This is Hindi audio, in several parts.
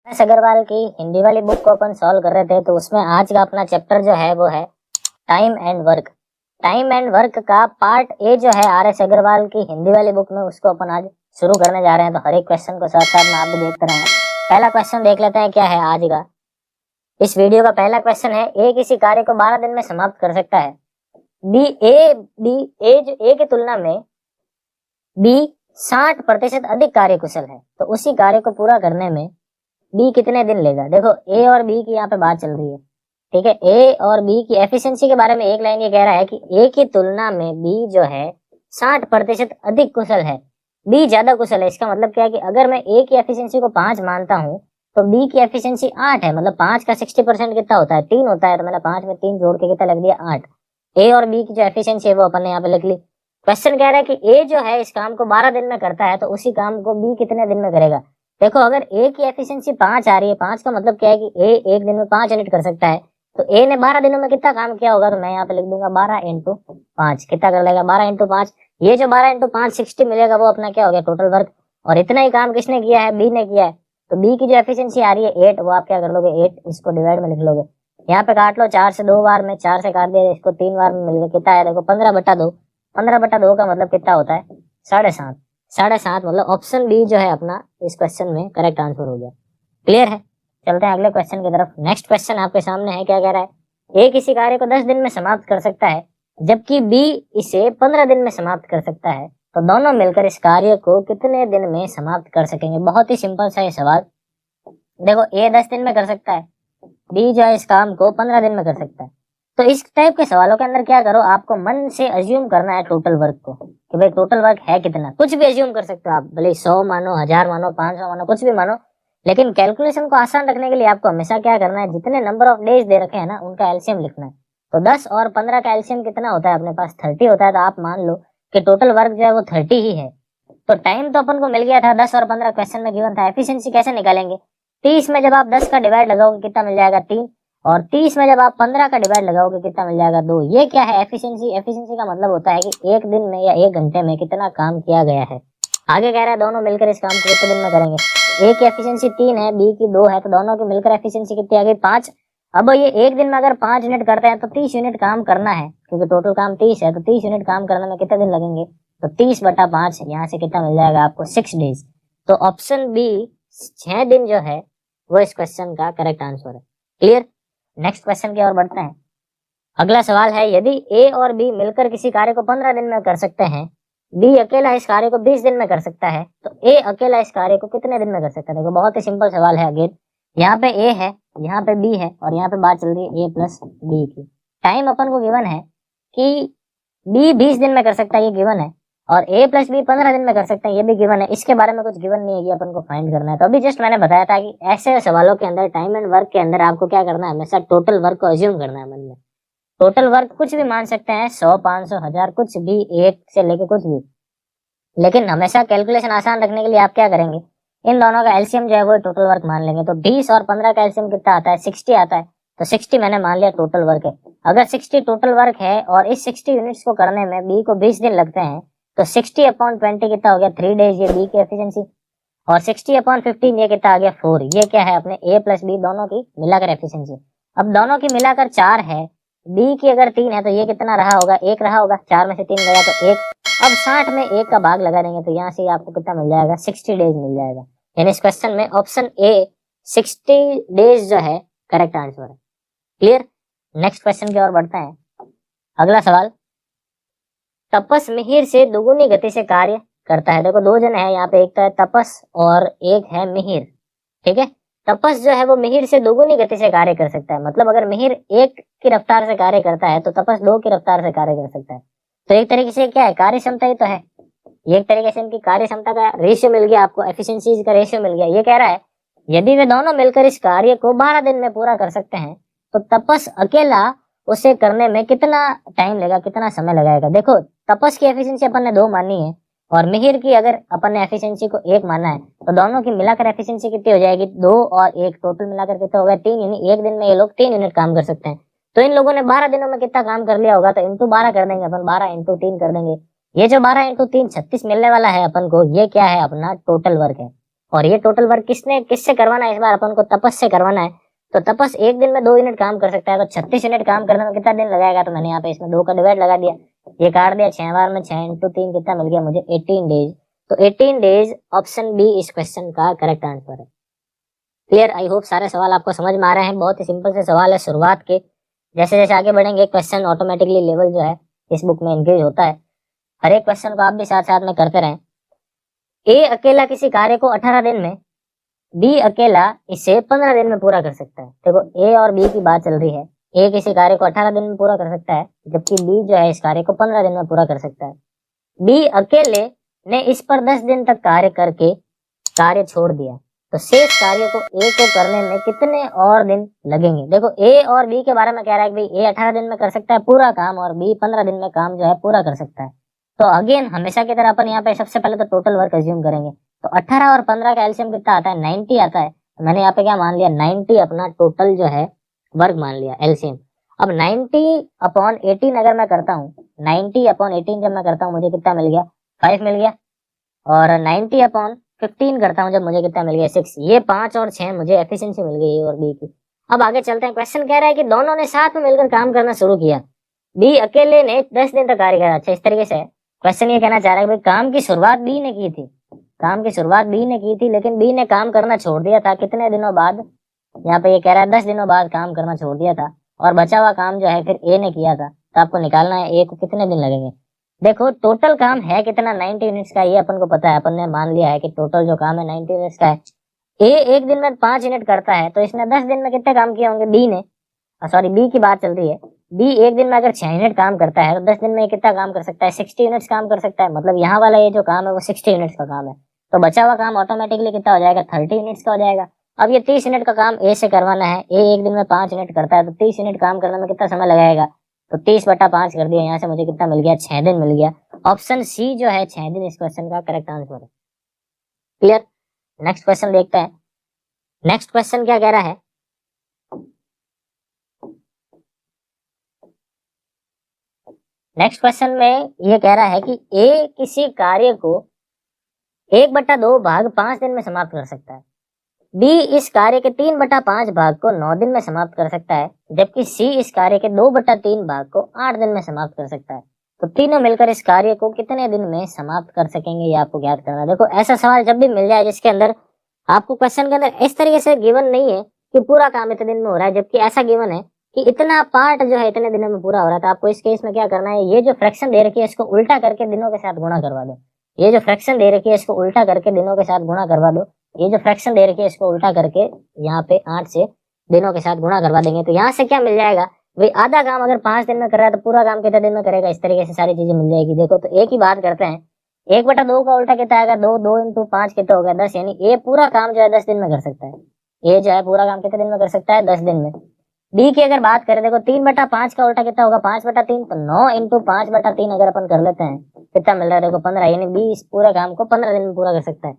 एस अग्रवाल की हिंदी वाली बुक को अपन सॉल्व कर रहे थे, तो उसमें आज का अपना चैप्टर जो है वो है time and work. Time and work का पार्ट ए जो है आर एस अग्रवाल की हिंदी वाली बुक में, उसको अपन आज शुरू करने जा रहे हैं। तो हर एक क्वेश्चन को साथ साथ में आप भी देखते रहें। पहला क्वेश्चन देख लेते हैं क्या है आज का। इस वीडियो का पहला क्वेश्चन है, ए किसी कार्य को 12 दिन में समाप्त कर सकता है। ए की तुलना में बी 60% अधिक कार्यकुशल है, तो उसी कार्य को पूरा करने में बी कितने दिन लेगा। देखो ए और बी की यहाँ पे बात चल रही है, ठीक है। ए और बी की एफिशिएंसी के बारे में एक लाइन ये कह रहा है कि ए की तुलना में बी जो है 60% अधिक कुशल है, बी ज्यादा कुशल है। इसका मतलब क्या है कि अगर मैं ए की एफिशिएंसी को 5 मानता हूँ तो बी की एफिशिएंसी 8 है। मतलब 5 का 60% कितना होता है, 3 होता है। तो मैंने 5 में 3 जोड़ के कितना लग दिया, 8। ए और बी की जो एफिशिएंसी है वो अपन ने यहाँ पे लिख ली। क्वेश्चन कह रहा है कि ए जो है इस काम को 12 दिन में करता है, तो उसी काम को बी कितने दिन में करेगा। देखो अगर ए की एफिशिएंसी 5 आ रही है, 5 का मतलब क्या है कि ए एक दिन में 5 यूनिट कर सकता है, तो ए ने 12 दिनों में कितना काम किया होगा। तो मैं यहाँ पे लिख दूंगा 12 इंटू 5 कितना कर लेगा, 12 इंटू 5। ये जो 12 इंटू 5 60 मिलेगा, वो अपना क्या हो गया, टोटल वर्क। और इतना ही काम किसने किया है, बी ने किया है। तो बी की जो एफिशिएंसी आ रही है 8, वो आप क्या कर लोगे, 8 इसको डिवाइड में लिख लोगे। यहाँ पे काट लो 4 से 2 बार में, 4 से काट दिया, इसको 3 बार में मिल गया। कितना है देखो, 15/2। 15/2 का मतलब कितना होता है, 7.5। 7.5 मतलब ऑप्शन बी जो है अपना इस क्वेश्चन में करेक्ट आंसर हो गया। क्लियर है। चलते हैं अगले क्वेश्चन की तरफ। नेक्स्ट क्वेश्चन आपके सामने है, क्या कह रहा है, ए किसी कार्य को 10 दिन में समाप्त कर सकता है, जबकि बी इसे 15 दिन में समाप्त कर सकता है, तो दोनों मिलकर इस कार्य को कितने दिन में समाप्त कर सकेंगे। बहुत ही सिंपल सा ये सवाल। देखो ए 10 दिन में कर सकता है, बी जो है इस काम को 15 दिन में कर सकता है। तो इस टाइप के सवालों के अंदर क्या करो, आपको मन से अज्यूम करना है टोटल वर्क को, कि भाई टोटल वर्क है कितना। कुछ भी अज्यूम कर सकते हो आप, भले 100 मानो, 1000 मानो, 500 मानो, कुछ भी मानो। लेकिन कैलकुलेशन को आसान रखने के लिए आपको हमेशा क्या करना है, जितने नंबर ऑफ डेज दे रखे हैं ना, उनका एलसीएम लिखना है। तो 10 और 15 का एलसीएम कितना होता है अपने पास, 30 होता है। तो आप मान लो कि टोटल वर्क जो है वो 30 ही है। तो टाइम तो अपन को मिल गया था, 10 और 15 क्वेश्चन में गिवन था। एफिशिएंसी कैसे निकालेंगे, 30 में जब आप 10 का डिवाइड लगाओगे कितना मिल जाएगा, 3। और 30 में जब आप 15 का डिवाइड लगाओगे कितना मिल जाएगा, 2। ये क्या है, एफिशिएंसी। एफिशिएंसी का मतलब होता है कि एक दिन में या 1 घंटे में कितना काम किया गया है। आगे कह रहा है दोनों मिलकर इस काम को कितने दिन में करेंगे। ए की एफिशिएंसी 3 है, बी की 2 है, तो दोनों की मिलकर एफिशिएंसी कितनी आ गई, 5। अब ये एक दिन में अगर 5 यूनिट करते हैं तो 30 यूनिट काम करना है, क्योंकि टोटल काम 30 है। तो 30 यूनिट काम करने में कितने दिन लगेंगे, तो 30/5 यहाँ से कितना मिल जाएगा आपको, 6 डेज। तो ऑप्शन बी 6 दिन जो है वो इस क्वेश्चन का करेक्ट आंसर है। क्लियर। नेक्स्ट क्वेश्चन की ओर बढ़ते हैं। अगला सवाल है, यदि ए और बी मिलकर किसी कार्य को 15 दिन में कर सकते हैं, बी अकेला इस कार्य को 20 दिन में कर सकता है, तो ए अकेला इस कार्य को कितने दिन में कर सकता है। देखो बहुत ही सिंपल सवाल है। अगेन यहाँ पे ए है, यहाँ पे बी है, और यहाँ पे बात चल रही है ए प्लस बी की। टाइम अपन को गिवन है कि बी 20 दिन में कर सकता है, ये गिवन है। और ए प्लस बी 15 दिन में कर सकते हैं, ये भी गिवन है। इसके बारे में कुछ गिवन नहीं है, ये अपन को फाइंड करना है। तो अभी जस्ट मैंने बताया था कि ऐसे सवालों के अंदर, टाइम एंड वर्क के अंदर आपको क्या करना है, हमेशा टोटल वर्क को अज्यूम करना है मन में। टोटल वर्क कुछ भी मान सकते हैं, 100, 500, 1000, कुछ भी, 1 से लेके कुछ भी। लेकिन हमेशा कैलकुलेशन आसान रखने के लिए आप क्या करेंगे, इन दोनों का एलसीएम जो है वो टोटल वर्क मान लेंगे। तो 20 और 15 का एलसीएम कितना आता है, 60 आता है। तो 60 मैंने मान लिया टोटल वर्क है। अगर 60 टोटल वर्क है और इस 60 यूनिट्स को करने में बी को 20 दिन लगते हैं, तो 60/20 कितना हो गया, 3 डेज, ये बी की एफिशिएंसी। और 60/15 ये कितना आ गया, 4। ये क्या है, अपने ए प्लस बी दोनों की मिलाकर एफिशिएंसी। अब दोनों की मिलाकर 4 है, बी की अगर 3 है, तो ये कितना रहा होगा, 1 रहा होगा। 4 में से 3 गया तो 1। अब 60 में 1 का भाग लगा देंगे, तो यहाँ से आपको कितना मिल जाएगा, 60 डेज मिल जाएगा। यानी इस क्वेश्चन में ऑप्शन ए 60 डेज जो है करेक्ट आंसर है। क्लियर। नेक्स्ट क्वेश्चन की ओर बढ़ते हैं। अगला सवाल, तपस मिहिर से दुगुनी गति से कार्य करता है। देखो 2 जन है यहाँ पे, एक तो है तपस और एक है मिहिर, ठीक है। तपस जो है वो मिहिर से दुगुनी गति से कार्य कर सकता है। मतलब अगर मिहिर 1 की रफ्तार से कार्य करता है, तो तपस 2 की रफ्तार से कार्य कर सकता है। तो एक तरीके से क्या है, कार्य क्षमता ही तो है। एक तरीके से इनकी कार्य क्षमता का रेशियो मिल गया आपको, एफिशिएंसी का रेशियो मिल गया। ये कह रहा है यदि वे दोनों मिलकर इस कार्य को 12 दिन में पूरा कर सकते हैं, तो तपस अकेला उसे करने में कितना टाइम लगेगा, कितना समय लगाएगा। देखो तपस की एफिशिएंसी अपन ने 2 मानी है, और मिहिर की अगर अपन ने एफिशिएंसी को 1 माना है, तो दोनों की मिलाकर एफिशिएंसी कितनी हो जाएगी, 2 और 1 टोटल मिलाकर कितना हो गया, 3। यानी एक दिन में ये लोग 3 यूनिट काम कर सकते हैं। तो इन लोगों ने 12 दिनों में कितना काम कर लिया होगा, तो इंटू 12 कर देंगे अपन, 12 इंटू 3 कर देंगे। ये जो 12 इंटू 3 36 मिलने वाला है अपन को, ये क्या है, अपना टोटल वर्क है। और ये टोटल वर्क किससे करवाना है, इस बार अपन को तपस से करवाना है। तो तपस एक दिन में 2 यूनिट काम कर सकता है, तो 36 यूनिट काम करने में कितना दिन लगाएगा, तो मैंने यहाँ पे इसमें 2 का डिवाइड लगा दिया, ये काट दिया 6 बार में, 6 इंटू 3 कितना मिल गया मुझे 18 डेज। तो 18 डेज ऑप्शन बी इस क्वेश्चन का करेक्ट आंसर है। क्लियर, आई होप सारे सवाल आपको समझ में आ रहे हैं। बहुत ही सिंपल से सवाल है शुरुआत के, जैसे जैसे आगे बढ़ेंगे क्वेश्चन ऑटोमेटिकली लेवल जो है इस बुक में इंक्रीज होता है। हर एक क्वेश्चन को आप भी साथ साथ में करते रहें। ए अकेला किसी कार्य को 18 दिन में, बी अकेला इसे 15 दिन में पूरा कर सकता है। देखो ए और बी की बात चल रही है, ए किसी कार्य को 18 दिन में पूरा कर सकता है, जबकि बी जो है इस कार्य को 15 दिन में पूरा कर सकता है। बी अकेले ने इस पर 10 दिन तक कार्य करके कार्य छोड़ दिया, तो शेष कार्य को ए को करने में कितने और दिन लगेंगे। देखो ए और बी के बारे में कह रहा है कि भाई ए 18 दिन में कर सकता है पूरा काम और बी 15 दिन में काम जो है पूरा कर सकता है। तो अगेन हमेशा की तरह अपन यहाँ पे सबसे पहले तो टोटल वर्क अज्यूम करेंगे। तो 18 और 15 का एलसीएम कितना आता है, 90 आता है। मैंने यहाँ पे क्या मान लिया, 90 अपना टोटल जो है वर्क मान लिया एलसीएम। अब 90/18 अगर मैं करता हूँ, 90/18 जब मैं करता हूँ मुझे कितना मिल गया, 5 मिल गया। और 90/15 करता हूँ जब मुझे कितना मिल गया, 6। ये 5 और 6 मुझे एफिशिएंसी मिल गई ए और बी की। अब आगे चलते हैं। क्वेश्चन कह रहा है कि दोनों ने साथ में मिलकर काम करना शुरू किया, बी अकेले ने 10 दिन तक कार्य किया। अच्छा, इस तरीके से क्वेश्चन ये कहना चाह रहा है कि भाई काम की शुरुआत बी ने की थी, काम की शुरुआत बी ने की थी, लेकिन बी ने काम करना छोड़ दिया था कितने दिनों बाद, यहाँ पे ये कह रहा है 10 दिनों बाद काम करना छोड़ दिया था, और बचा हुआ काम जो है फिर ए ने किया था। तो आपको निकालना है ए को कितने दिन लगेंगे। देखो टोटल काम है कितना, 90 यूनिट्स का, ये अपन को पता है, अपन ने मान लिया है कि टोटल जो काम है 90 यूनिट्स का है। ए एक दिन में 5 यूनिट करता है, तो इसने 10 दिन में कितने काम किए होंगे बी ने, सॉरी बी की बात चल रही है। बी एक दिन में अगर 6 यूनिट काम करता है तो 10 दिन में कितना काम कर सकता है, 60 यूनिट्स काम कर सकता है। मतलब यहाँ वाला ये जो काम है वो 60 यूनिट्स का काम है, तो बचा हुआ काम ऑटोमेटिकली कितना हो जाएगा, 30 यूनिट्स का हो जाएगा। अब ये 30 यूनिट का काम ए से करवाना है, ए एक दिन में 5 यूनिट करता है, तो 30 यूनिट काम करने में कितना समय लगाएगा, तो 30/5 कर दिया, यहाँ से मुझे कितना मिल गया, 6 दिन मिल गया। ऑप्शन सी जो है 6 दिन इस क्वेश्चन का करेक्ट आंसर है। क्लियर, नेक्स्ट क्वेश्चन देखते हैं। नेक्स्ट क्वेश्चन क्या कह रहा है, नेक्स्ट क्वेश्चन में ये कह रहा है कि ए किसी कार्य को 1/2 भाग 5 दिन में समाप्त कर सकता है, बी इस कार्य के 3/5 भाग को 9 दिन में समाप्त कर सकता है, जबकि सी इस कार्य के 2/3 भाग को 8 दिन में समाप्त कर सकता है। तो तीनों मिलकर इस कार्य को कितने दिन में समाप्त कर सकेंगे, ये आपको ज्ञात करना है। देखो ऐसा सवाल जब भी मिल जाए जिसके अंदर आपको क्वेश्चन के अंदर इस तरीके से गिवन नहीं है कि पूरा काम इतने दिन में हो रहा है, जबकि ऐसा गिवन है कि इतना पार्ट जो है इतने दिनों में पूरा हो रहा है, तो आपको इस केस में क्या करना है, ये जो फ्रैक्शन दे रखी है इसको उल्टा करके दिनों के साथ गुणा करवा दो। ये जो फ्रैक्शन दे रखी है इसको उल्टा करके दिनों के साथ गुणा करवा दो। ये जो फ्रैक्शन दे रखी है इसको उल्टा करके यहाँ पे 8 से दिनों के साथ गुणा करवा देंगे। तो यहाँ से क्या मिल जाएगा, भाई आधा काम अगर 5 दिन में कर रहा है तो पूरा काम कितने दिन में करेगा, इस तरीके से सारी चीजें मिल जाएगी। देखो तो एक ही बात करते हैं, 1/2 का उल्टा कितना आएगा, 2 × 5 कितना हो गया, 10। यानी ये पूरा काम जो है 10 दिन में कर सकता है, ये जो है पूरा काम कितने दिन में कर सकता है, 10 दिन में। बी की अगर बात करें, देखो 3/5 का उल्टा कितना होगा, 5/3, तो 9 × 5/3 अगर अपन कर लेते हैं कितना मिल रहा है, देखो 15। यानी बी इस पूरा काम को 15 दिन में पूरा कर सकता है।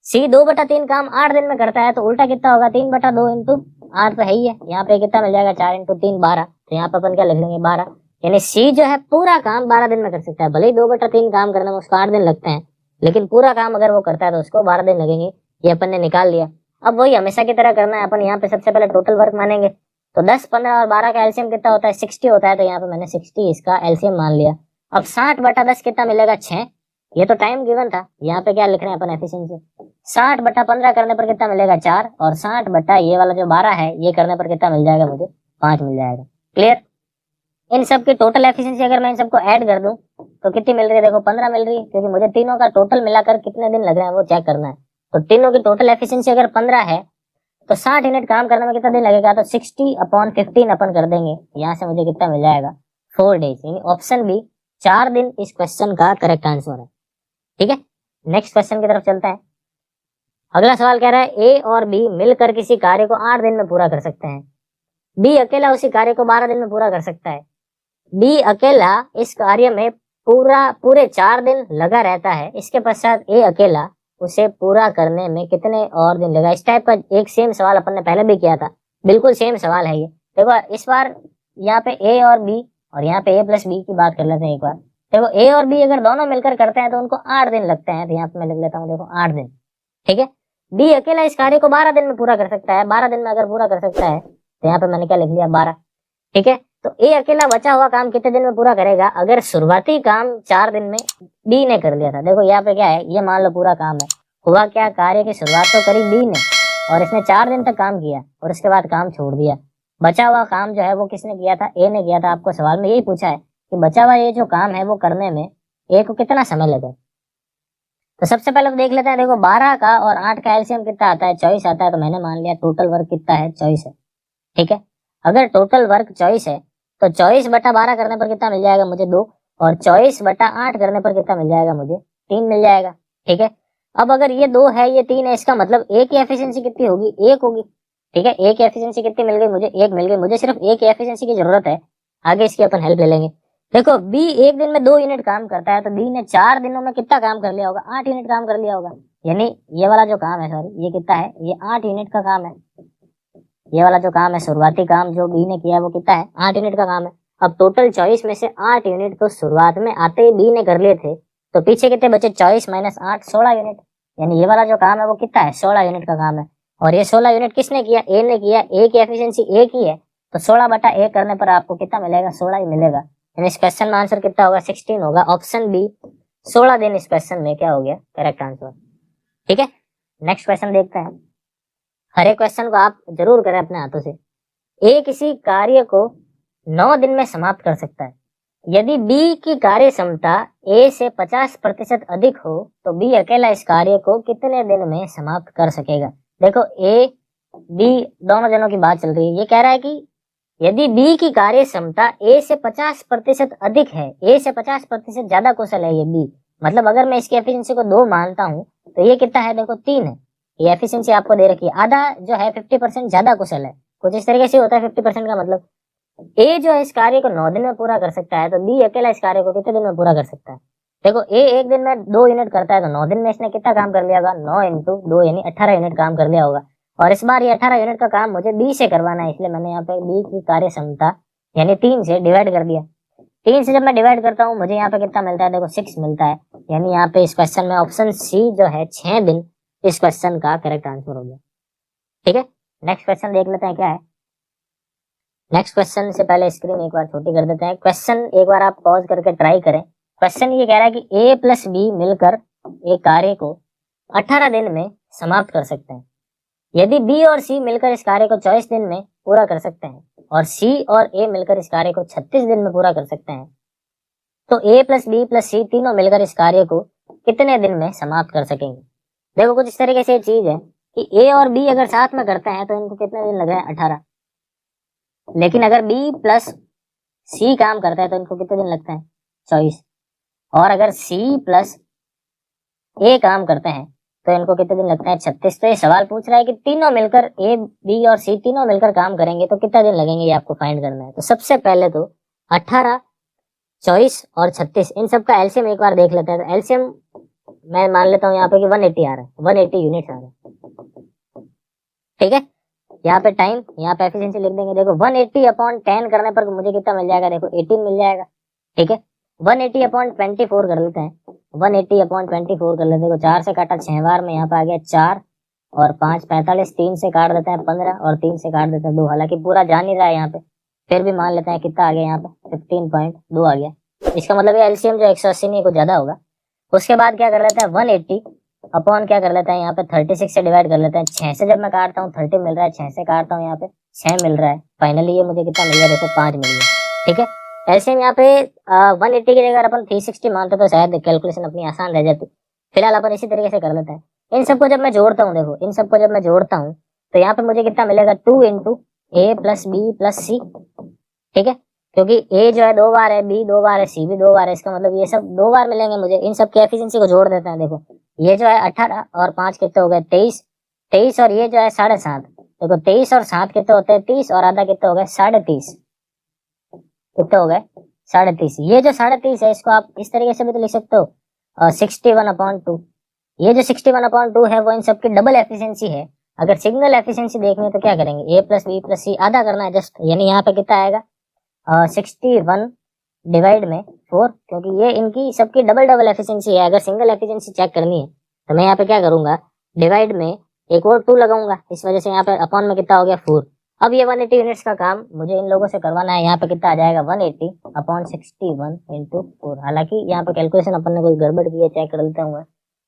सी 2/3 काम 8 दिन में करता है, तो उल्टा कितना होगा, 3/2 × 8 तो है ही है, यहाँ पे कितना मिल जाएगा, 4 × 3 12। तो यहाँ पे अपन क्या लिख लेंगे, 12। यानी सी जो है पूरा काम 12 दिन में कर सकता है। भले ही 2/3 काम करने में उसको 8 दिन लगते हैं, लेकिन पूरा काम अगर वो करता है तो उसको 12 दिन लगेंगे। ये अपन ने निकाल लिया। अब वही हमेशा की तरह करना है, अपन यहाँ पे सबसे पहले टोटल वर्क मानेंगे। तो 10, 15 और 12 का एलसीएम कितना होता है, 60 होता है, तो यहाँ पे मैंने 60 इसका एलसीएम मान लिया। अब 60/10 कितना मिलेगा, 6। ये तो टाइम गिवन था, यहाँ पे क्या लिख रहे हैं अपन, एफिशिएंसी। 60/15 करने पर कितना मिलेगा, 4। और 60 ये वाला जो 12 है ये करने पर कितना मिल जाएगा, मुझे 5 मिल जाएगा। क्लियर, इन सब की टोटल एफिशिएंसी अगर मैं इन सबको ऐड कर दूं तो कितनी मिल रही है, देखो 15 मिल रही है, क्योंकि मुझे तीनों का टोटल मिलाकर कितने दिन लग रहे हैं वो चेक करना है। तो तीनों की टोटल एफिशिएंसी अगर 15 है तो 60 यूनिट काम करने में कितना दिन लगेगा, तो 60/15 अपन कर देंगे, यहाँ से मुझे कितना मिल जाएगा, 4 डेज। यानी ऑप्शन बी 4 दिन इस क्वेश्चन का करेक्ट आंसर है। ठीक है, नेक्स्ट क्वेश्चन की तरफ चलते हैं। अगला सवाल कह रहा है ए और बी मिलकर किसी कार्य को 8 दिन में पूरा कर सकते हैं, बी अकेला उसी कार्य को 12 दिन में पूरा कर सकता है। बी अकेला इस कार्य में पूरे 4 दिन लगा रहता है, इसके पश्चात ए अकेला उसे पूरा करने में कितने और दिन लगा। इस टाइप का एक सेम सवाल अपन ने पहले भी किया था, बिल्कुल सेम सवाल है ये। देखो इस बार यहाँ पे ए और बी और यहाँ पे A + B की बात कर लेते हैं एक बार। देखो ए और बी अगर दोनों मिलकर करते हैं तो उनको 8 दिन लगते हैं, तो यहाँ पे मैं लिख लेता हूँ, देखो 8 दिन। ठीक है, बी अकेला इस कार्य को 12 दिन में पूरा कर सकता है। 12 दिन में अगर पूरा कर सकता है तो यहाँ पे मैंने क्या लिख लिया 12, ठीक है। तो ए अकेला बचा हुआ काम कितने दिन में पूरा करेगा? अगर शुरुआती काम 4 दिन में बी ने कर लिया था, देखो यहाँ पे क्या है, ये मान लो पूरा काम है, हुआ क्या, कार्य की शुरुआत तो करी बी ने और इसने 4 दिन तक काम किया और उसके बाद काम छोड़ दिया। बचा हुआ काम जो है वो किसने किया था? ए ने किया था। आपको सवाल में यही पूछा है कि बचा हुआ ये जो काम है वो करने में ए को कितना समय लगे। तो सबसे पहले तो देख लेते हैं, देखो 12 का और 8 का एलसीएम कितना आता है? 24 आता है। तो मैंने मान लिया टोटल वर्क कितना है? 24 है, ठीक है। अगर टोटल वर्क 24 है तो 24/12 करने पर कितना मिल जाएगा मुझे? 2। और 24/8 करने पर कितना मिल जाएगा मुझे? 3 मिल जाएगा, ठीक है। अब अगर ये 2 है ये 3 है, इसका मतलब ए की एफिशिएंसी कितनी होगी? 1 होगी, ठीक है। ए की एफिशिएंसी कितनी मिल गई मुझे? 1 मिल गई। मुझे सिर्फ ए की एफिशिएंसी की जरूरत है, आगे इसकी अपन हेल्प ले लेंगे। देखो बी एक दिन में 2 यूनिट काम करता है, तो बी ने 4 दिनों में कितना काम कर लिया होगा? 8 यूनिट काम कर लिया होगा। यानी ये वाला जो काम है, सॉरी ये कितना है? ये 8 यूनिट का काम है। ये वाला जो काम है, शुरुआती काम जो बी ने किया है वो कितना है? 8 यूनिट का काम है। अब टोटल 24 में से 8 यूनिट तो शुरुआत में आते ही बी ने कर लिए थे, तो पीछे कितने बचे? 24 - 8, 16 यूनिट। यानी ये वाला जो काम है वो कितना है? 16 यूनिट का काम है। और ये 16 यूनिट किसने किया? ए ने किया। ए की एफिशिएंसी ए की है, तो 16/1 करने पर आपको कितना मिलेगा? 16 ही मिलेगा। यानी इस क्वेश्चन में आंसर कितना होगा? 16 होगा। ऑप्शन बी 16 दिन इस क्वेश्चन में क्या हो गया? करेक्ट आंसर, ठीक है। नेक्स्ट क्वेश्चन देखते हैं। हर एक क्वेश्चन को आप जरूर करें अपने हाथों से। ए किसी कार्य को 9 दिन में समाप्त कर सकता है। यदि बी की कार्य क्षमता ए से 50% अधिक हो तो बी अकेला इस कार्य को कितने दिन में समाप्त कर सकेगा? देखो ए बी दोनों जनों की बात चल रही है। ये कह रहा है कि यदि बी की कार्य क्षमता ए से 50% अधिक है, ए से 50% ज्यादा कुशल है ये बी, मतलब अगर मैं इसकी एफिशिएंसी को 2 मानता हूं तो ये कितना है? देखो 3 है। ये एफिशिएंसी आपको दे रखी है। आधा जो है 50% ज्यादा कुशल है, कुछ इस तरीके से होता है 50% का मतलब। ए जो है इस कार्य को 9 दिन में पूरा कर सकता है, तो बी अकेला इस कार्य को कितने दिन में पूरा कर सकता है? देखो ए एक दिन में 2 यूनिट करता है, तो 9 दिन में इसने कितना काम कर लिया होगा? 9 × 2 यानी 18 यूनिट काम कर लिया होगा। और इस बार ये 18 यूनिट का काम मुझे बी से करवाना है, इसलिए मैंने यहाँ पे बी की कार्य क्षमता यानी 3 से डिवाइड कर दिया। 3 से जब मैं डिवाइड करता हूँ मुझे यहाँ पे कितना मिलता है? देखो 6 मिलता है। यानी यहाँ पे इस क्वेश्चन में ऑप्शन सी जो है 6 दिन इस क्वेश्चन का करेक्ट आंसर हो गया, ठीक है। नेक्स्ट क्वेश्चन देख लेते हैं क्या है। नेक्स्ट क्वेश्चन से पहले स्क्रीन एक बार छोटी कर देते हैं। क्वेश्चन एक बार आप पॉज करके ट्राई करें। क्वेश्चन ये कह रहा है कि ए प्लस बी मिलकर एक कार्य को 18 दिन में समाप्त कर सकते हैं। यदि बी और सी मिलकर इस कार्य को 24 दिन में पूरा कर सकते हैं और सी और ए मिलकर इस कार्य को 36 दिन में पूरा कर सकते हैं, तो ए प्लस बी प्लस सी तीनों मिलकर इस कार्य को कितने दिन में समाप्त कर सकेंगे? देखो कुछ इस तरीके से चीज है कि ए और बी अगर साथ में करते हैं तो इनको कितने दिन लगे? 18। लेकिन अगर बी प्लस सी काम करता है तो इनको कितने दिन लगते हैं? 24। और अगर सी प्लस ए काम करते हैं तो इनको कितने दिन लगते हैं? 36। तो ये सवाल पूछ रहा है कि तीनों मिलकर ए बी और सी तीनों मिलकर काम करेंगे तो कितना दिन लगेंगे, ये आपको फाइंड करना है। तो सबसे पहले तो 18, 24 और 36 इन सब का एलसीएम एक बार देख लेते हैं। तो एलसीएम मैं मान लेता हूँ यहाँ पे कि 180 आ रहा है, 180 यूनिट्स आ रहे हैं, ठीक है। यहाँ पे टाइम, यहाँ पे एफिशिएंसी लिख देंगे। देखो 180/10 करने पर मुझे कितना मिल जाएगा? देखो 18 मिल जाएगा, ठीक है। 180/24 कर लेते हैं। 180/24 कर लेते हैं। देखो 4 से काटा 6 बार में, यहाँ पे आ गया 4 और 5 45, 3 से काट देते हैं 15 और 3 से काट देते हैं 2। हालांकि पूरा जा नहीं रहा है यहाँ पे, फिर भी मान लेते हैं कितना आ गया यहाँ पे? 15.2 आ गया। इसका मतलब ये एलसीएम जो 180 नहीं कुछ ज्यादा होगा। उसके बाद क्या कर लेते हैं? 180 अपॉन क्या कर लेते हैं? यहाँ पे 36 से डिवाइड कर लेते हैं। 6 से जब मैं काटता हूँ 30 मिल रहा है, 6 से काटता हूँ यहाँ पे 6 मिल रहा है। फाइनली ये मुझे कितना मिल गया? देखो 5 मिल गया, ठीक है। ऐसे में यहाँ पे 180 की जगह अपन 360 मानते तो शायद कैलकुलेशन अपनी आसान रह जाती। फिलहाल अपन इसी तरीके से कर लेते हैं। इन सबको जब मैं जोड़ता हूँ, देखो इन सबको जब मैं जोड़ता हूँ तो यहाँ पे मुझे कितना मिलेगा? 2 × ए प्लस बी प्लस सी, ठीक है। क्योंकि ए जो है 2 बार है, बी 2 बार है, सी भी 2 बार है, इसका मतलब ये सब 2 बार मिलेंगे मुझे। इन सब की एफिशिएंसी को जोड़ देते हैं। देखो ये जो है 18 और 5 कितने हो गए? 23। 23 और ये जो है 7.5। देखो 23 और 7 कितने होते हैं? 30 और आधा कितने हो गए? 30.5। कितने हो गए? 30.5। ये जो 30.5 है इसको आप इस तरीके से भी तो लिख सकते हो 61/2। ये जो 61/2 है वो इन सबकी डबल एफिशिएंसी है। अगर सिंगल एफिशिएंसी देखनी है तो क्या करेंगे? ए प्लस बी प्लस सी आधा करना है जस्ट, यानी यहाँ पे कितना आएगा? 61 डिवाइड में 4, क्योंकि ये इनकी सबकी डबल एफिशिएंसी है। अगर सिंगल एफिशिएंसी चेक करनी है तो मैं यहाँ पे क्या करूंगा? डिवाइड में एक और 2 लगाऊंगा, इस वजह से यहाँ पे अपॉन में कितना हो गया 4। अब ये 180 यूनिट्स का काम मुझे इन लोगों से करवाना है। यहाँ पे कितना आ जाएगा 180 अपॉन 61 इंटू 4। हालांकि यहाँ पे कैलकुलेशन अपन ने कोई गड़बड़ की है, चेक कर लेता हूँ।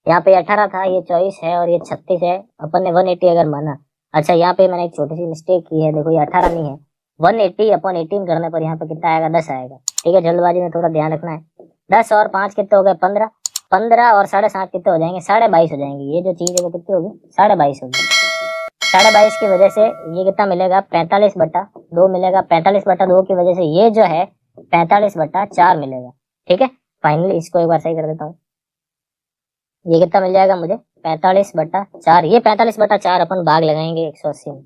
यहाँ पे 18 था, ये 24 है और ये 36 है। अपन ने 180 अगर माना, अच्छा यहाँ पे मैंने एक छोटी सी मिस्टेक की है, देखो ये 18 नहीं है, 180 अपॉन 18 करने पर यहाँ पे कितना आएगा 10 आएगा। ठीक है, जल्दबाजी में थोड़ा ध्यान रखना है। 10 और 5 कितने हो गए 15, 15 और 7.5 कितने हो जाएंगे 22.5 हो जाएंगे। ये जो चीज है वो कितनी होगी 22.5 होगी। 22.5 की वजह से ये कितना मिलेगा 45/2 मिलेगा। 45/2 की वजह से ये जो है 45/4 मिलेगा। ठीक है, फाइनली इसको एक बार सही कर देता हूँ। ये कितना मिल जाएगा मुझे 45/4। ये 45/4 अपन भाग लगाएंगे 180 में,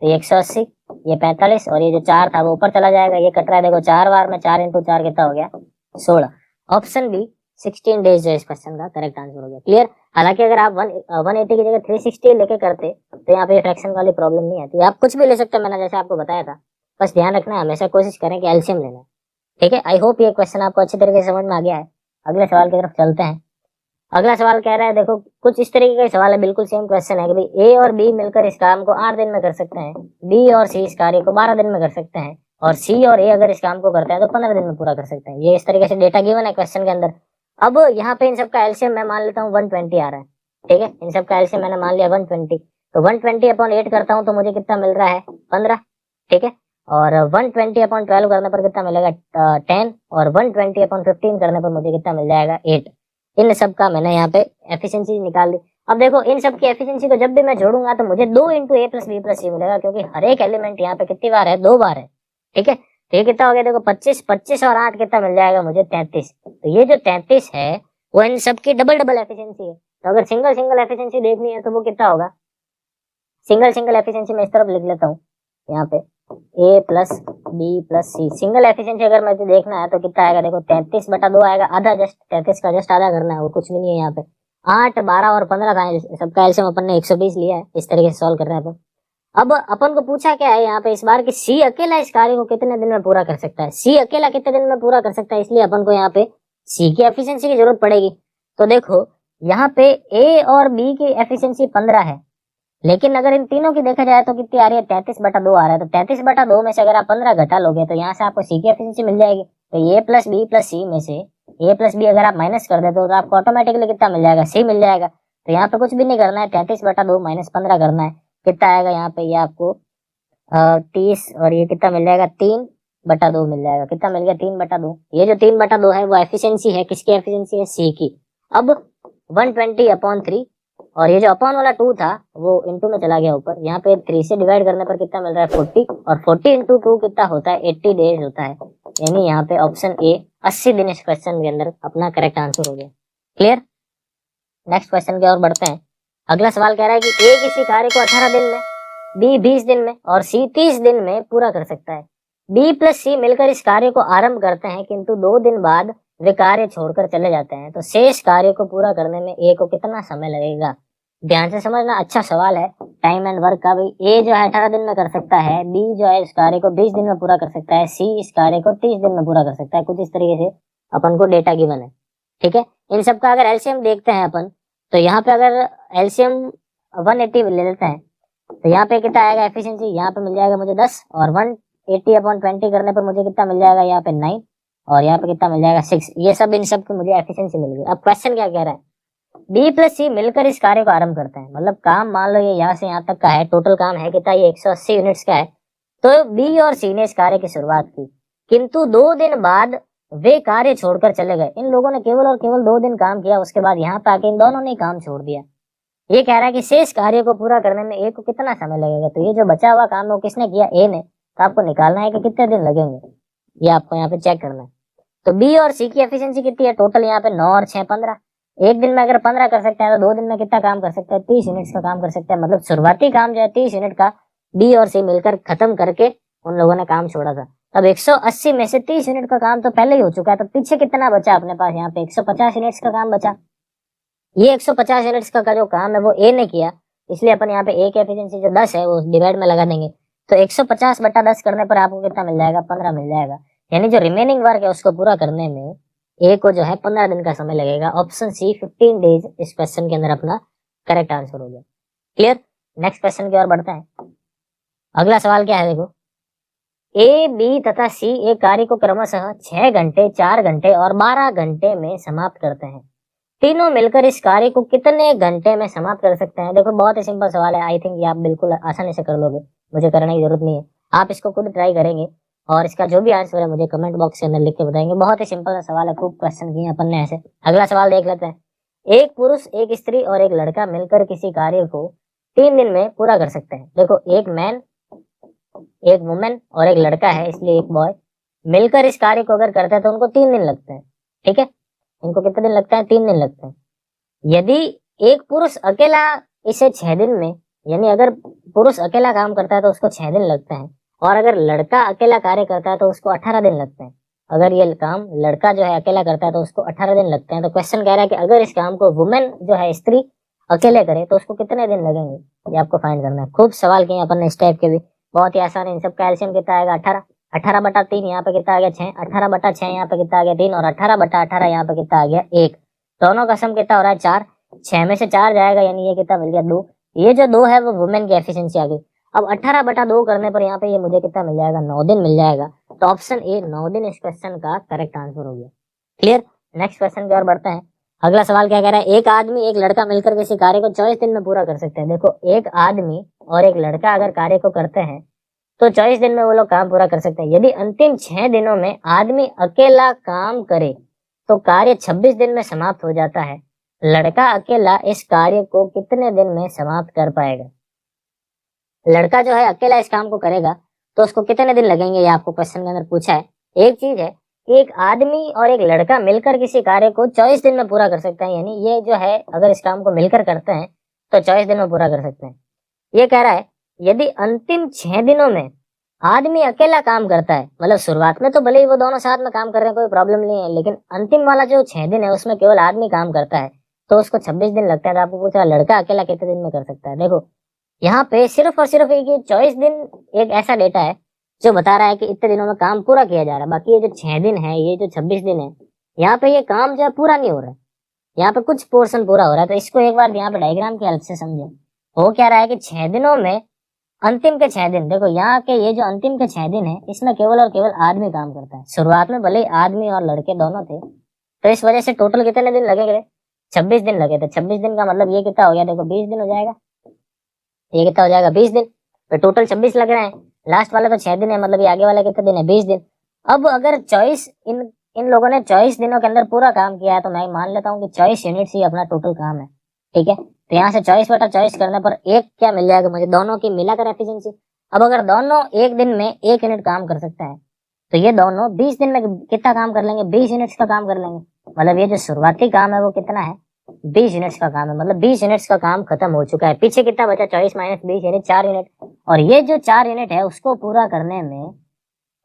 तो ये 180, ये 45 और ये जो 4 था वो ऊपर चला जाएगा। ये कट रहा है, देखो 4 बार में 4 इंटू 4 कितना हो गया 16। ऑप्शन बी 16 डेज जो इस क्वेश्चन का करेक्ट आंसर हो गया। क्लियर। हालांकि अगर आप 180 की जगह 360 लेके करते तो यहाँ पे फ्रैक्शन वाली प्रॉब्लम नहीं आती। आप कुछ भी ले सकते हैं, मैंने जैसे आपको बताया था। बस ध्यान रखना है, हमेशा कोशिश करें कि एलसीएम लेना है। ठीक है, आई होप ये क्वेश्चन आपको अच्छी तरीके से समझ में आ गया है। अगले सवाल की तरफ चलते हैं। अगला सवाल कह रहा है, देखो कुछ इस तरीके का सवाल है, बिल्कुल सेम क्वेश्चन है कि भाई ए और बी मिलकर इस काम को 8 दिन में कर सकते हैं, बी और सी इस कार्य को 12 दिन में कर सकते हैं, और सी और ए अगर इस काम को करते हैं तो 15 दिन में पूरा कर सकते हैं। ये इस तरीके से डेटा गिवन है क्वेश्चन के अंदर। अब यहाँ पे इन सबका एलसीएम मैं मान लेता हूँ 120 आ रहा है। ठीक है, इन सबका एलसीएम मैंने मान लिया 120, तो 120 अपॉन 8 करता हूँ तो मुझे कितना मिल रहा है 15। ठीक है, और 120 अपॉन 12 करने पर कितना मिलेगा 10, और 120 अपॉन 15 करने पर मुझे कितना मिल जाएगा 8। इन सब का मैंने यहाँ पे एफिशिएंसी निकाल ली। अब देखो इन सब की एफिशिएंसी को जब भी मैं जोड़ूंगा तो मुझे 2 इंटू ए प्लस बी प्लस सी मिलेगा, क्योंकि हर एक एलिमेंट यहाँ पे कितनी बार है 2 बार है। ठीक है, तो ये कितना हो गया देखो 25, 25 और 8 कितना मिल जाएगा मुझे 33। तो ये जो 33 है वो इन सब की डबल डबल एफिशिएंसी है। तो अगर सिंगल सिंगल एफिशिएंसी देखनी है तो वो कितना होगा, सिंगल सिंगल एफिशिएंसी मैं इस तरफ लिख लेता हूँ यहाँ पे ए प्लस बी प्लस सी। सिंगल एफिशिएंसी अगर मुझे देखना है तो कितना आएगा देखो 33/2 आएगा, आधा, जस्ट 33 का जस्ट आधा करना है, वो कुछ भी नहीं है यहाँ पे। 8, 12 और 15 का सबका एलसीएम अपन ने 120 लिया है। इस तरीके से सॉल्व कर रहे हैं अपन। अब अपन को पूछा क्या है यहाँ पे इस बार कि सी अकेला इस कार्य को कितने दिन में पूरा कर सकता है। सी अकेला कितने दिन में पूरा कर सकता है, इसलिए अपन को यहाँ पे सी की एफिशिएंसी की जरूरत पड़ेगी। तो देखो यहाँ पे ए और बी की एफिशिएंसी 15 है, लेकिन अगर इन तीनों की देखा जाए तो कितनी आ रही है 33/2 आ रहा है। तो 33/2 में से अगर आप 15 घटा लोगे तो यहाँ से आपको सी की एफिशिएंसी मिल जाएगी। तो ए प्लस बी प्लस सी में से ए प्लस बी अगर आप माइनस कर देते हो तो आपको ऑटोमेटिकली कितना मिल जाएगा सी मिल जाएगा। तो यहाँ पे कुछ भी नहीं करना है, 33/2 माइनस 15 करना है। कितना आएगा यहाँ पे ये आपको 30, और ये कितना मिल जाएगा 3/2 मिल जाएगा। कितना मिल गया 3/2। ये जो 3/2 है वो एफिशिएंसी है, किसकी एफिशिएंसी है सी की। अब 120 अपॉन 3, और ये जो अपॉन वाला 2 था वो इंटू में चला गया ऊपर। यहाँ पे 3 से डिवाइड करने पर कितना मिल रहा है 40, और 40 इंटू 2 कितना होता है 80 डेज होता है। यानी यहाँ पे ऑप्शन ए 80 दिन इस क्वेश्चन के अंदर अपना करेक्ट आंसर हो गया। क्लियर। नेक्स्ट क्वेश्चन की ओर बढ़ते हैं। अगला सवाल कह रहा है कि ए किसी कार्य को 18 दिन में, बी 20 दिन में और सी 30 दिन में पूरा कर सकता है। बी प्लस सी मिलकर इस कार्य को आरंभ करते हैं, किंतु 2 दिन बाद वे कार्य छोड़कर चले जाते हैं, तो शेष कार्य को पूरा करने में ए को कितना समय लगेगा। ध्यान से समझना, अच्छा सवाल है टाइम एंड वर्क का। भाई ए जो है 18 दिन में कर सकता है, बी जो है इस कार्य को 20 दिन में पूरा कर सकता है, सी इस कार्य को 30 दिन में पूरा कर सकता है। कुछ इस तरीके से अपन को डेटा गिवन है। ठीक है, इन सब का अगर एलसीएम देखते हैं अपन, तो यहाँ पे अगर एलसीएम 180 ले लेते हैं तो यहाँ पे कितना आएगा एफिशिएंसी, यहाँ पे मिल जाएगा मुझे 10, और 180 अपॉन 20 करने पर मुझे कितना मिल जाएगा यहाँ पे 9, और यहाँ पे कितना मिल जाएगा 6। ये सब इन सब की मुझे एफिशिएंसी मिल गई। अब क्वेश्चन क्या कह रहा है, बी प्लस सी मिलकर इस कार्य को आरंभ करते हैं। मतलब काम मान लो ये यहाँ से यहाँ तक का है, टोटल काम है कितना, ये 180 यूनिट्स का है। तो बी और सी ने इस कार्य की शुरुआत की, किंतु 2 दिन बाद वे कार्य छोड़कर चले गए। इन लोगों ने केवल और केवल 2 दिन काम किया, उसके बाद यहाँ पे आके इन दोनों ने काम छोड़ दिया। ये कह रहा है कि शेष कार्य को पूरा करने में ए को कितना समय लगेगा। तो ये जो बचा हुआ काम है वो किसने किया, ए ने। तो आपको निकालना है कि कितने दिन लगेंगे, ये आपको यहाँ पे चेक करना है। तो बी और सी की एफिशिएंसी कितनी है, टोटल यहाँ पे 9 और 6 15। एक दिन में अगर 15 कर सकते हैं तो 2 दिन में कितना काम कर सकते हैं, 30 यूनिट्स का काम कर सकते हैं। मतलब शुरुआती काम जो है 30 यूनिट का बी और सी मिलकर खत्म करके उन लोगों ने काम छोड़ा था। अब 180 में से 30 यूनिट का काम तो पहले ही हो चुका है, तो पीछे कितना बचा अपने पास, यहाँ पे 150 यूनिट्स का काम बचा। ये 150 यूनिट्स का जो काम है वो ए ने किया, इसलिए अपन यहाँ पे ए की एफिशिएंसी जो 10 है वो डिवाइड में लगा देंगे। तो 150/10 करने पर आपको कितना मिल जाएगा, 15 मिल जाएगा। यानी जो रिमेनिंग वर्क है उसको पूरा करने में ए को जो है 15 दिन का समय लगेगा। ऑप्शन सी 15 डेज इस क्वेश्चन के अंदर अपना करेक्ट आंसर हो गया। क्लियर। नेक्स्ट क्वेश्चन की ओर बढ़ते हैं। अगला सवाल क्या है, देखो, ए, बी तथा सी एक कार्य को क्रमशः 6 घंटे, 4 घंटे और 12 घंटे में समाप्त करते हैं। तीनों मिलकर इस कार्य को कितने घंटे में समाप्त कर सकते हैं? देखो बहुत ही सिंपल सवाल है, आई थिंक ये आप बिल्कुल आसानी से कर लोगे, मुझे करने की जरूरत नहीं है, आप इसको खुद ट्राई करेंगे और इसका जो भी आंसर है मुझे कमेंट बॉक्स के अंदर लिख के बताएंगे। बहुत ही सिंपल सा सवाल है, खूब क्वेश्चन किए अपन ने ऐसे। अगला सवाल देख लेते हैं। एक पुरुष, एक स्त्री और एक लड़का मिलकर किसी कार्य को 3 दिन में पूरा कर सकते हैं। देखो एक मैन, एक वुमेन और एक लड़का है, इसलिए एक बॉय, मिलकर इस कार्य को अगर करते हैं तो उनको 3 दिन लगते हैं। ठीक है, इनको कितने दिन लगता है? 3 दिन लगते हैं। यदि एक पुरुष अकेला इसे 6 दिन में, यानी अगर पुरुष अकेला काम करता है तो उसको 6 दिन लगते हैं, और अगर लड़का अकेला कार्य करता है तो उसको 18 दिन लगते हैं। अगर ये काम लड़का जो है अकेला करता है तो उसको 18 दिन लगते हैं। तो क्वेश्चन कह रहा है कि अगर इस काम को वुमेन जो है, स्त्री अकेले करे तो उसको कितने दिन लगेंगे, ये आपको फाइंड करना है। खूब सवाल किए अपन ने इस टाइप के भी, बहुत ही आसान है। इन सब का एलसीएम कितना आएगा? 18, 18/3 यहाँ पे कितना आ गया? 6, 18/6 यहाँ पे कितना आ गया? 3, और 18/18 यहाँ पे कितना आ गया? 1। दोनों का सम कितना हो रहा है? 4। 6 में से 4 जाएगा, यानी ये कितना मिल गया? 2। ये जो 2 है वो वुमेन की एफिशिएंसी आ गई। अब 18/2 करने पर यहाँ पे ये मुझे कितना मिल जाएगा? 9 दिन मिल जाएगा। तो ऑप्शन ए 9 दिन इस क्वेश्चन का करेक्ट आंसर हो गया। क्लियर? नेक्स्ट क्वेश्चन की ओर बढ़ते हैं। अगला सवाल क्या कह रहा है? एक आदमी, एक लड़का मिलकर किसी कार्य को 24 दिन में पूरा कर सकते हैं। देखो एक आदमी और एक लड़का अगर कार्य को करते हैं तो 24 दिन में वो लोग काम पूरा कर सकते हैं। यदि अंतिम 6 दिनों में आदमी अकेला काम करे तो कार्य 26 दिन में समाप्त हो जाता है। लड़का अकेला इस कार्य को कितने दिन में समाप्त कर पाएगा? लड़का जो है अकेला इस काम को करेगा तो उसको कितने दिन लगेंगे, ये आपको क्वेश्चन के अंदर पूछा है। एक चीज है कि एक आदमी और एक लड़का मिलकर किसी कार्य को 24 दिन में पूरा कर सकते हैं, यानी ये जो है अगर इस काम को मिलकर करते हैं तो 24 दिन में पूरा कर सकते हैं। ये कह रहा है यदि अंतिम 6 दिनों में आदमी अकेला काम करता है, मतलब शुरुआत में तो भले ही वो दोनों साथ में काम कर रहे हैं, कोई प्रॉब्लम नहीं है, लेकिन अंतिम वाला जो 6 दिन है उसमें केवल आदमी काम करता है तो उसको 26 दिन लगता है। तो आपको पूछा लड़का अकेला कितने दिन में कर सकता है? देखो यहाँ पे सिर्फ और सिर्फ एक 24 दिन एक ऐसा डेटा है जो बता रहा है कि इतने दिनों में काम पूरा किया जा रहा है। बाकी ये जो 6 दिन है, ये जो 26 दिन है, यहाँ पे ये काम जो है पूरा नहीं हो रहा है, यहाँ पे कुछ पोर्शन पूरा हो रहा है। तो इसको एक बार यहाँ पे डायग्राम की हेल्प से समझे। वो क्या रहा है कि 6 दिनों में अंतिम के 6 दिन, देखो यहाँ के ये जो अंतिम के 6 दिन है इसमें केवल और केवल आदमी काम करता है। शुरुआत में भले ही आदमी और लड़के दोनों थे, तो इस वजह से टोटल कितने दिन लगेंगे? 26 दिन लगे थे। 26 दिन का मतलब ये कितना हो गया? देखो 20 दिन हो जाएगा, ये कितना हो जाएगा? 20 दिन। तो टोटल 26 लग रहे हैं, लास्ट वाला तो 6 दिन है, मतलब ये आगे वाला कितने दिन है? 20 दिन। अब अगर 24 इन लोगों ने 24 दिनों के अंदर पूरा काम किया है तो मैं मान लेता हूँ कि 24 यूनिट्स ही अपना टोटल काम है। ठीक है, तो यहाँ से 24/24 करने पर एक क्या मिल जाएगा मुझे? दोनों की मिलाकर एफिशिएंसी। अब अगर दोनों एक दिन में 1 यूनिट काम कर सकते हैं तो ये दोनों 20 दिन में कितना काम कर लेंगे? 20 यूनिट्स का काम कर लेंगे। मतलब ये जो शुरुआती काम है वो कितना है? 20 यूनिट्स का काम है। मतलब 20 यूनिट्स का काम खत्म हो चुका है। पीछे कितना बचा? 24 - 20 यानी 4 यूनिट। और ये जो 4 यूनिट है उसको पूरा करने में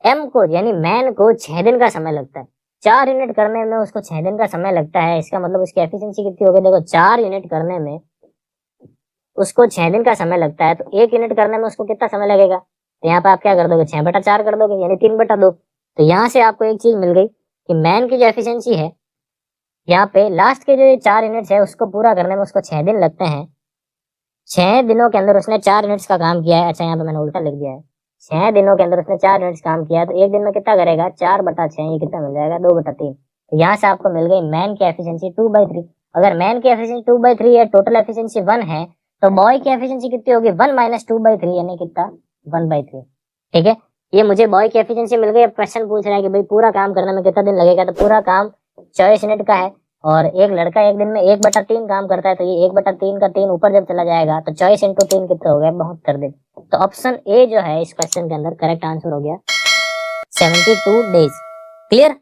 एम को, यानी मैन को 6 दिन का समय लगता है। 4 यूनिट करने में उसको 6 दिन का समय लगता है। इसका मतलब उसकी एफिशिएंसी कितनी होगी? देखो 4 यूनिट करने में उसको 6 दिन का समय लगता है, तो 1 यूनिट करने में उसको कितना समय लगेगा? तो यहाँ पे आप क्या कर दोगे? 6/4 कर दोगे, यानी 3/2। तो यहाँ से आपको एक चीज मिल गई कि मैन की जो एफिशिएंसी है, यहाँ पे लास्ट के जो ये 4 यूनिट्स है उसको पूरा करने में उसको 6 दिन लगते हैं। 6 दिनों के अंदर उसने 4 यूनिट्स का काम किया है। अच्छा यहाँ पे मैंने उल्टा लिख दिया है, 6 दिनों के अंदर उसने 4 यूनिट्स काम किया है, तो एक दिन में कितना करेगा? 4/6, ये कितना मिल जाएगा? 2/3। तो यहाँ से आपको मिल गई मैन की एफिशिएंसी 2/3। अगर मैन की एफिशिएंसी 2/3 है, टोटल एफिशिएंसी 1 है, तो बॉय की एफिशिएंसी कितनी होगी? 1 - 2/3 यानी कितना? 1/3। ठीक है, ये मुझे बॉय की एफिशिएंसी मिल गई। अब क्वेश्चन पूछ रहा है कि भाई पूरा काम करने में कितना दिन लगेगा? तो पूरा काम 24 यूनिट का है और एक लड़का एक दिन में 1/3 काम करता है, तो ये 1/3 का 3 ऊपर जब चला जाएगा तो 24 × 3 कितना हो गया? 72 दिन। तो ऑप्शन ए जो है इस क्वेश्चन के अंदर करेक्ट आंसर हो गया 72 डेज। क्लियर?